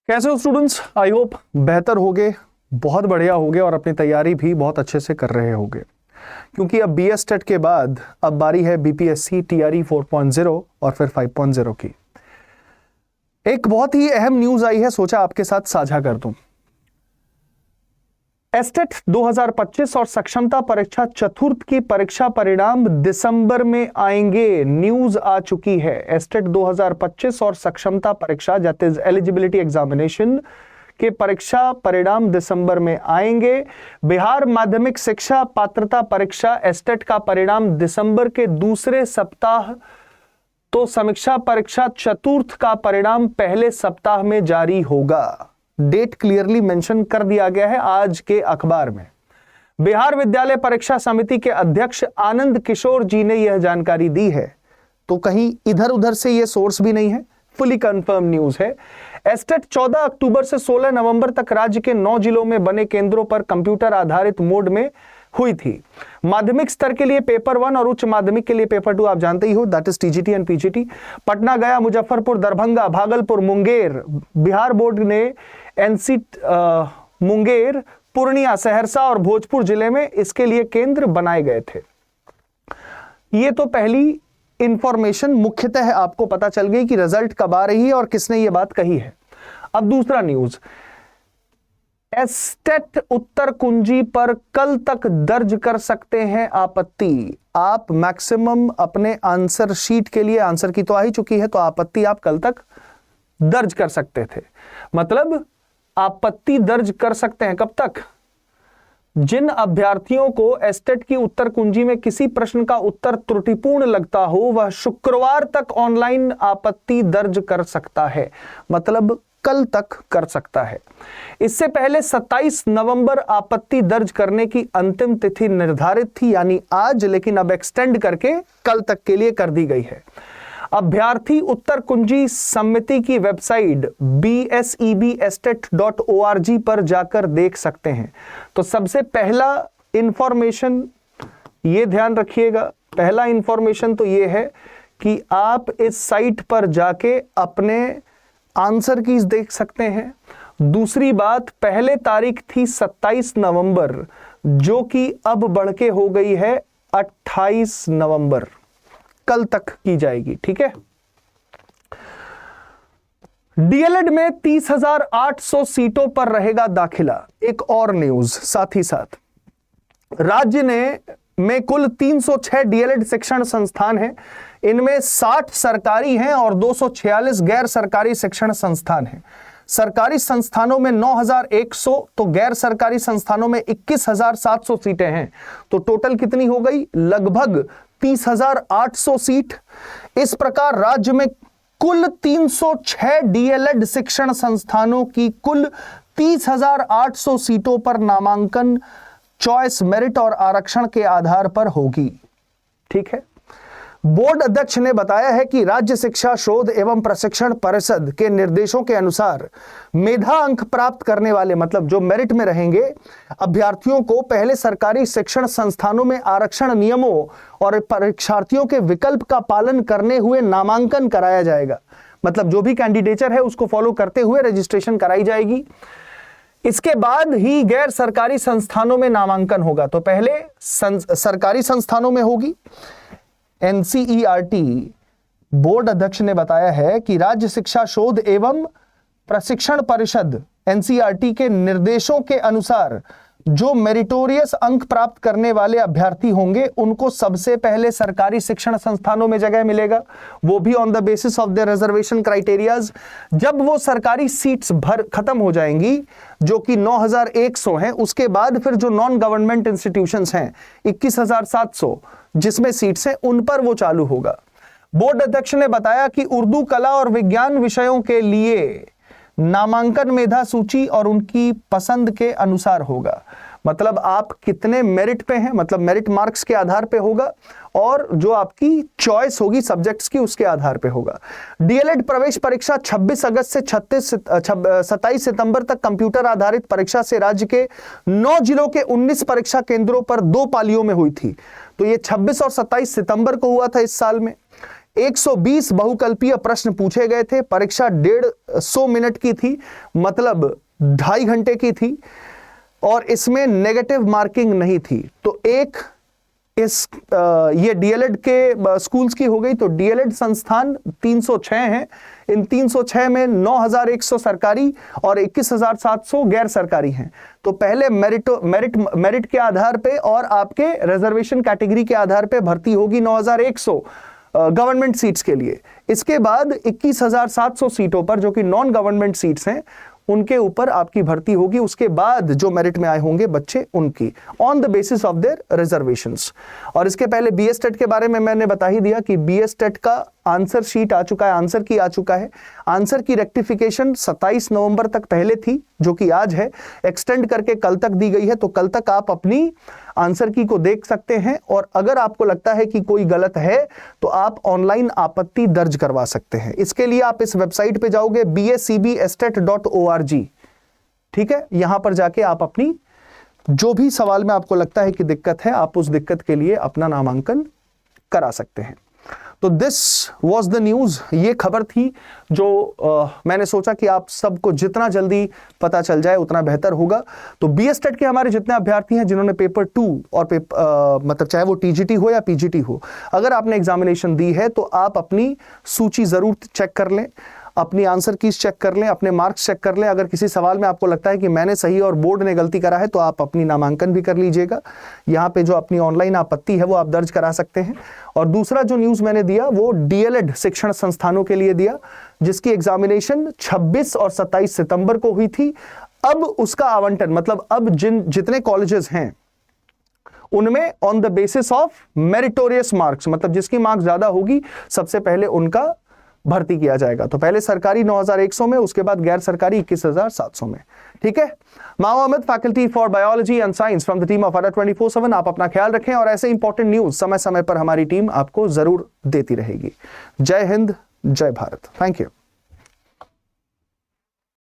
कैसे हो students? I hope बेहतर होगे, बहुत बढ़िया होगे और अपनी तैयारी भी बहुत अच्छे से कर रहे होगे, क्योंकि अब बीएस टेट के बाद अब बारी है बीपीएससी टीआरई 4.0 और फिर 5.0 की। एक बहुत ही अहम न्यूज आई है, सोचा आपके साथ साझा कर दूं। एस्टेट 2025 और सक्षमता परीक्षा चतुर्थ की परीक्षा परिणाम दिसंबर में आएंगे। न्यूज आ चुकी है। एस्टेट 2025 और सक्षमता परीक्षा दैट इज एलिजिबिलिटी एग्जामिनेशन के परीक्षा परिणाम दिसंबर में आएंगे। बिहार माध्यमिक शिक्षा पात्रता परीक्षा एस्टेट का परिणाम दिसंबर के दूसरे सप्ताह, तो समीक्षा परीक्षा चतुर्थ का परिणाम पहले सप्ताह में जारी होगा। डेट क्लियरली मेंशन कर दिया गया है आज के अखबार में। बिहार विद्यालय परीक्षा समिति के अध्यक्ष आनंद किशोर जी ने यह जानकारी दी है, तो कहीं इधर उधर से यह सोर्स भी नहीं है, फुली कंफर्म न्यूज है। एस्टेट 14 अक्टूबर से 16 नवंबर तक राज्य के 9 जिलों में बने केंद्रों पर कंप्यूटर आधारित मोड में हुई थी। माध्यमिक स्तर के लिए पेपर 1 और उच्च माध्यमिक के लिए पेपर 2 आप जानते ही हो, that is TGT and PGT. Patna, गया, मुजफ्फरपुर, दरभंगा, भागलपुर, मुंगेर, बिहार बोर्ड ने एनसी मुंगेर, पूर्णिया, सहरसा और भोजपुर जिले में इसके लिए केंद्र बनाए गए थे। ये तो पहली इंफॉर्मेशन मुख्यतः आपको पता चल गई कि रिजल्ट कब आ रही है और किसने ये बात कही है। अब दूसरा न्यूज, एस्टेट उत्तर कुंजी पर कल तक दर्ज कर सकते हैं आपत्ति। आप मैक्सिमम अपने आंसर शीट के लिए, आंसर की तो आ ही चुकी है, तो आपत्ति आप कल तक दर्ज कर सकते थे। मतलब आपत्ति दर्ज कर सकते हैं कब तक? जिन अभ्यर्थियों को एस्टेट की उत्तर कुंजी में किसी प्रश्न का उत्तर त्रुटिपूर्ण लगता हो, वह शुक्रवार तक ऑनलाइन आपत्ति दर्ज कर सकता है। मतलब कल तक कर सकता है। इससे पहले 27 नवंबर आपत्ति दर्ज करने की अंतिम तिथि निर्धारित थी, यानी आज, लेकिन अब एक्सटेंड करके कल तक के लिए कर दी गई है। अभ्यर्थी उत्तर कुंजी समिति की वेबसाइट bsebestet.org पर जाकर देख सकते हैं। तो सबसे पहला इंफॉर्मेशन ये ध्यान रखिएगा, पहला इंफॉर्मेशन तो ये है कि आप इस साइट पर जाके अपने आंसर कीज देख सकते हैं। दूसरी बात, पहले तारीख थी 27 नवंबर, जो कि अब बढ़ के हो गई है 28 नवंबर, कल तक की जाएगी। ठीक है। डीएलएड में 30,800 सीटों पर रहेगा दाखिला। एक और न्यूज साथ ही साथ, राज्य में कुल 306 डीएलएड शिक्षण संस्थान हैं। इनमें 60 सरकारी हैं और 246 गैर सरकारी शिक्षण संस्थान हैं। सरकारी संस्थानों में 9,100, तो गैर सरकारी संस्थानों में 21,700 सीटें हैं। तो टोटल कितनी हो गई? लगभग 30,800 सीट। इस प्रकार राज्य में कुल 306 डीएलएड शिक्षण संस्थानों की कुल 30,800 सीटों पर नामांकन चॉइस, मेरिट और आरक्षण के आधार पर होगी। ठीक है। बोर्ड अध्यक्ष ने बताया है कि राज्य शिक्षा शोध एवं प्रशिक्षण परिषद के निर्देशों के अनुसार मेधा अंक प्राप्त करने वाले, मतलब जो मेरिट में रहेंगे, अभ्यर्थियों को पहले सरकारी शिक्षण संस्थानों में आरक्षण नियमों और परीक्षार्थियों के विकल्प का पालन करने हुए नामांकन कराया जाएगा। मतलब जो भी कैंडिडेचर है उसको फॉलो करते हुए रजिस्ट्रेशन कराई जाएगी। इसके बाद ही गैर सरकारी संस्थानों में नामांकन होगा। तो पहले सरकारी संस्थानों में होगी। एनसीईआरटी बोर्ड अध्यक्ष ने बताया है कि राज्य शिक्षा शोध एवं प्रशिक्षण परिषद एनसीईआरटी के निर्देशों के अनुसार जो मेरिटोरियस अंक प्राप्त करने वाले अभ्यर्थी होंगे, उनको सबसे पहले सरकारी शिक्षण संस्थानों में जगह मिलेगा, वो भी on the basis of the reservation criterias. जब वो सरकारी सीट्स खत्म हो जाएंगी, जो कि 9,100 हैं, उसके बाद फिर जो नॉन गवर्नमेंट इंस्टीट्यूशंस हैं 21,700 जिसमें सीट्स हैं, उन पर वो चालू होगा। बोर्ड अध्यक्ष ने बताया कि उर्दू, कला और विज्ञान विषयों के लिए नामांकन मेधा सूची और उनकी पसंद के अनुसार होगा। मतलब आप कितने मेरिट पे हैं, मतलब मेरिट मार्क्स के आधार पे होगा, और जो आपकी चॉइस होगी सब्जेक्ट्स की, उसके आधार पे होगा। डीएलएड प्रवेश परीक्षा 26 अगस्त से 27 सितंबर तक कंप्यूटर आधारित परीक्षा से राज्य के 9 जिलों के 19 परीक्षा केंद्रों पर 2 पालियों में हुई थी। तो ये 26 और 27 सितंबर को हुआ था इस साल में। 120 बहुकल्पीय प्रश्न पूछे गए थे। परीक्षा 100 मिनट की थी, मतलब 2.5 घंटे की थी, और इसमें नेगेटिव मार्किंग नहीं थी। तो एक ये डीएलएड के स्कूल्स की हो गई। तो डीएलएड संस्थान 306 हैं। इन 306 में 9,100 सरकारी और 21,700 गैर सरकारी हैं। तो पहले मेरिट के आधार पे और आपके रिजर्वेशन कैटेगरी के आधार पे भर्ती होगी 9,100 गवर्नमेंट सीट्स के लिए। इसके बाद 21,700 सीटों पर, जो कि नॉन गवर्नमेंट सीट्स हैं, उनके ऊपर आपकी भर्ती होगी। उसके बाद जो मेरिट में आए होंगे बच्चे, उनकी on the basis of their reservations. और इसके पहले बीएस टेट के बारे में मैंने बता ही दिया कि बीएस टेट का आंसर शीट आ चुका है, आंसर की आ चुका है। आंसर की रेक्टिफिकेशन 27 नवंबर तक पहले थी, जो कि आज है, एक्सटेंड करके कल तक दी गई है। तो कल तक आप अपनी आंसर की को देख सकते हैं, और अगर आपको लगता है कि कोई गलत है तो आप ऑनलाइन आपत्ति दर्ज करवा सकते हैं। इसके लिए आप इस वेबसाइट पे जाओगे bascbstat.org, ठीक है। यहां पर जाके आप अपनी जो भी सवाल में आपको लगता है कि दिक्कत है, आप उस दिक्कत के लिए अपना नामांकन करा सकते हैं। तो दिस वॉज द न्यूज, ये खबर थी जो मैंने सोचा कि आप सबको जितना जल्दी पता चल जाए उतना बेहतर होगा। तो बीएस टेट के हमारे जितने अभ्यर्थी हैं जिन्होंने पेपर 2 और मतलब चाहे वो टीजीटी हो या पीजीटी हो, अगर आपने एग्जामिनेशन दी है तो आप अपनी सूची जरूर चेक कर लें, अपनी आंसर कीज चेक कर लें, अपने मार्क्स चेक कर लें। अगर किसी सवाल में आपको लगता है कि मैंने सही और बोर्ड ने गलती करा है, तो आप अपनी नामांकन भी कर लीजिएगा। यहाँ पे जो अपनी ऑनलाइन आपत्ति है वो आप दर्ज करा सकते हैं। और दूसरा जो न्यूज मैंने दिया वो डीएलएड शिक्षण संस्थानों के लिए दिया, जिसकी एग्जामिनेशन 26 और 27 सितंबर को हुई थी। अब उसका आवंटन, मतलब अब जितने कॉलेजेस हैं उनमें on the basis of meritorious marks, मतलब जिसकी मार्क्स ज्यादा होगी, सबसे पहले उनका भर्ती किया जाएगा। तो पहले सरकारी 9,100 में, उसके बाद गैर सरकारी 21,700 में, ठीक है। माओ Ahmed, faculty for biology and science from the team of Adda 24/7। आप अपना ख्याल रखें और ऐसे इंपॉर्टेंट न्यूज समय समय पर हमारी टीम आपको जरूर देती रहेगी। जय हिंद, जय भारत। Thank you.